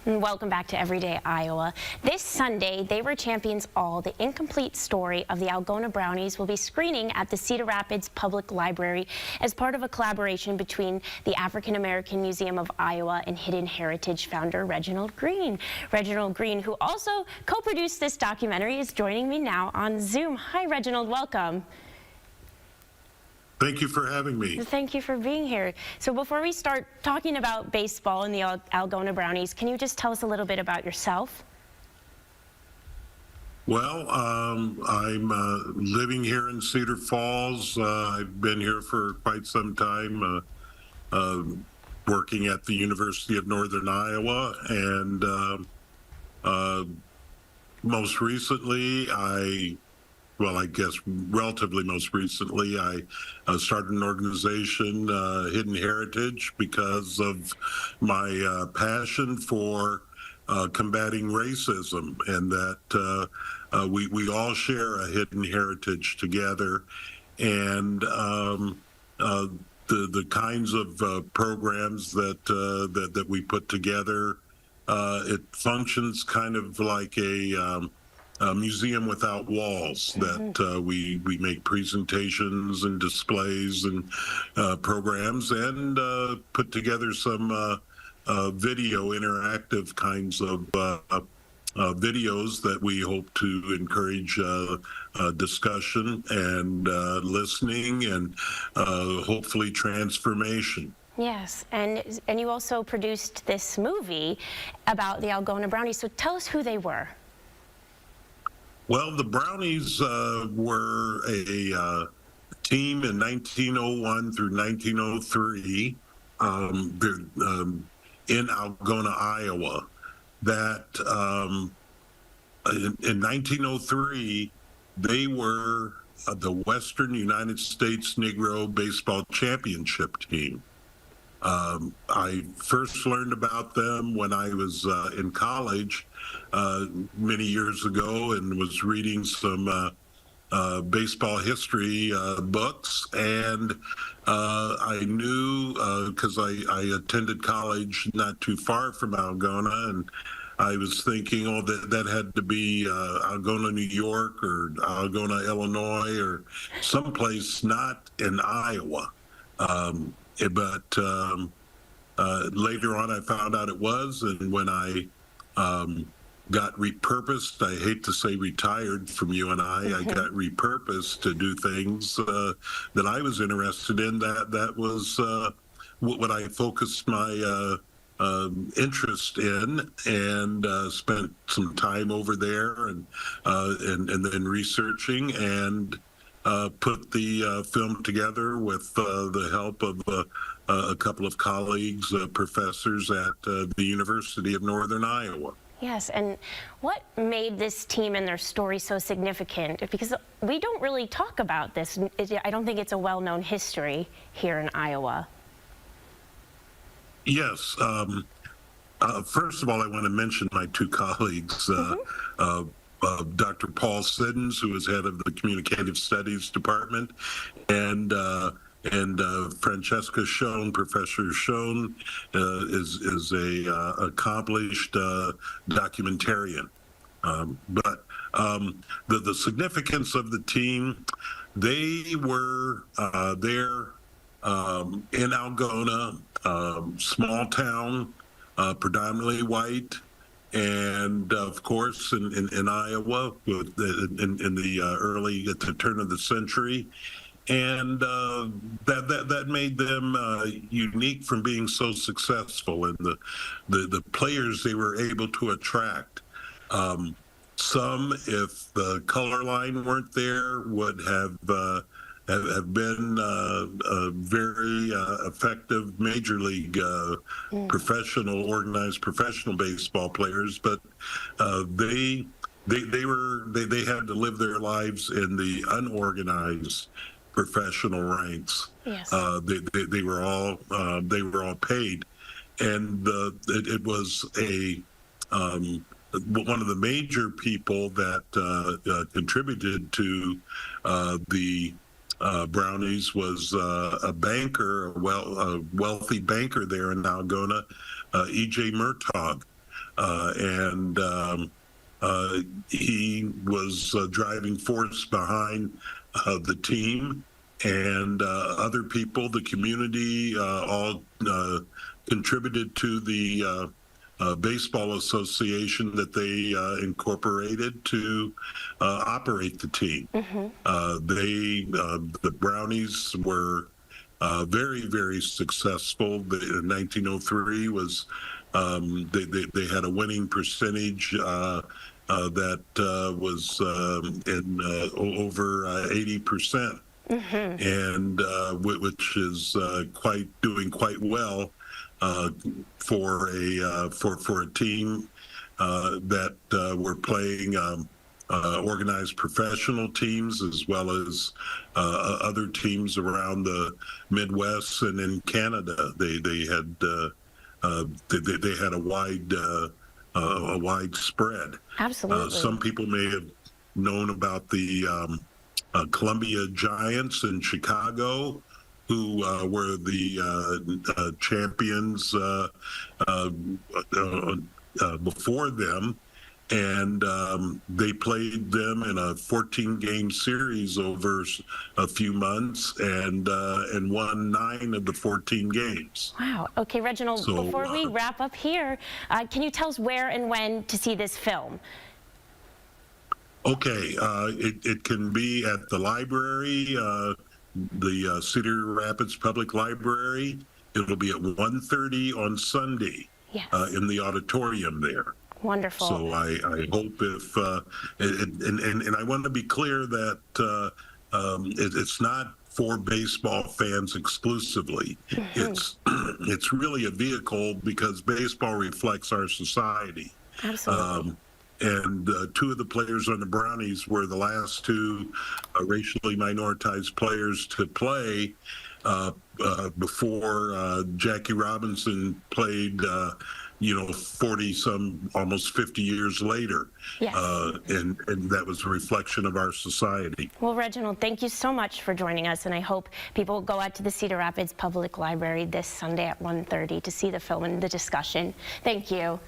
And welcome back to Everyday Iowa. This Sunday, They Were Champions All, the incomplete story of the Algona Brownies, will be screening at the Cedar Rapids Public Library as part of a collaboration between the African American Museum of Iowa and Hidden Heritage founder Reginald Green. Reginald Green, who also co-produced this documentary, is joining me now on Zoom. Hi, Reginald, welcome. Thank you for having me. Thank you for being here. So before we start talking about baseball and the Algona Brownies, can you just tell us a little bit about yourself? Well, I'm living here in Cedar Falls. I've been here for quite some time, working at the University of Northern Iowa, and most recently, I guess relatively most recently, I started an organization, Hidden Heritage, because of my passion for combating racism, and that we all share a hidden heritage together, and the kinds of programs that we put together, it functions kind of like a museum without walls. That we make presentations and displays and programs, and put together some video interactive kinds of videos that we hope to encourage discussion and listening, and hopefully transformation. Yes, and you also produced this movie about the Algona Brownies, so tell us who they were. Well, the Brownies were a team in 1901 through 1903 in Algona, Iowa. That in 1903, they were the Western United States Negro Baseball Championship team. I first learned about them when I was in college many years ago, and was reading some baseball history books, and I knew, because I attended college not too far from Algona, and I was thinking, oh, that had to be Algona, New York, or Algona, Illinois, or someplace not in Iowa. But later on, I found out it was, and when I got repurposed, I hate to say retired from UNI, I got repurposed to do things that I was interested in. That was what I focused my interest in, and spent some time over there, and then researching, and put the film together with the help of a couple of colleagues, professors at the University of Northern Iowa. Yes, and what made this team and their story so significant? Because we don't really talk about this. I don't think it's a well-known history here in Iowa. Yes. First of all, I want to mention my two colleagues. Dr. Paul Siddons, who is head of the Communicative Studies Department, and Francesca Schoen, Professor Schoen, is a accomplished documentarian. But the significance of the team, they were there in Algona, small town, predominantly white. And of course, in Iowa, in the early, at the turn of the century, and that made them unique from being so successful, and the players they were able to attract. Some, if the color line weren't there, would have been very effective major league organized professional baseball players, but they had to live their lives in the unorganized professional ranks. Yes. They were all paid, and it was one of the major people that contributed to the Brownies was a banker, a wealthy banker there in Algona, E.J. Murtaugh. and he was driving force behind the team, and other people, the community, all contributed to the baseball association that they incorporated to operate the team. The Brownies were very, very successful. In 1903 was they had a winning percentage that was in over 80%, and which is doing quite well for a team that were playing organized professional teams as well as other teams around the Midwest and in Canada. They had a wide spread. Absolutely. Some people may have known about the Columbia Giants in Chicago, who were the champions before them, and they played them in a 14-game series over a few months, and won 9 of the 14 games. Wow. Okay, Reginald, So, before we wrap up here, can you tell us where and when to see this film? Okay, it can be at the library, the Cedar Rapids Public Library. It'll be at 1:30 on Sunday. Yes. In the auditorium there. Wonderful. So I hope if and I want to be clear that it's not for baseball fans exclusively. It's really a vehicle because baseball reflects our society. Absolutely. And 2 of the players on the Brownies were the last 2 racially minoritized players to play before Jackie Robinson played, 40-some, almost 50 years later. Yes. And that was a reflection of our society. Well, Reginald, thank you so much for joining us, and I hope people go out to the Cedar Rapids Public Library this Sunday at 1:30 to see the film and the discussion. Thank you.